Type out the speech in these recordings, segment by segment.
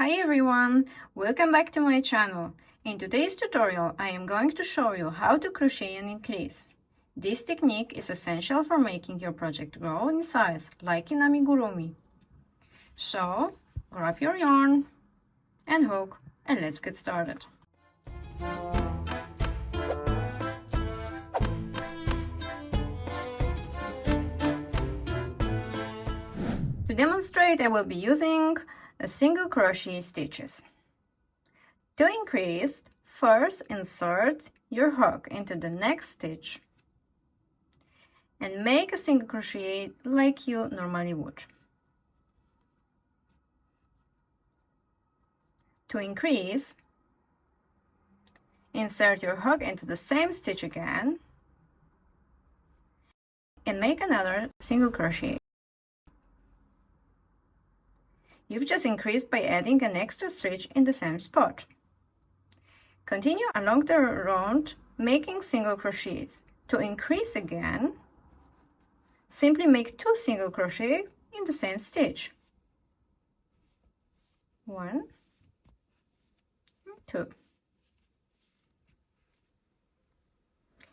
Hi everyone, welcome back to my channel. In today's tutorial, I am going to show you how to crochet an increase. This technique is essential for making your project grow in size, like in Amigurumi. So, grab your yarn and hook and let's get started. To demonstrate, I will be using a single crochet stitches. To increase, first insert your hook into the next stitch and make a single crochet like you normally would. To increase, insert your hook into the same stitch again and make another single crochet. You've just increased by adding an extra stitch in the same spot. Continue along the round, making single crochets. To increase again, simply make 2 single crochets in the same stitch. 1, 2.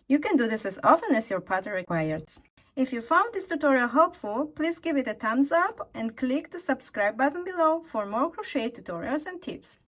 You can do this as often as your pattern requires. If you found this tutorial helpful, please give it a thumbs up and click the subscribe button below for more crochet tutorials and tips.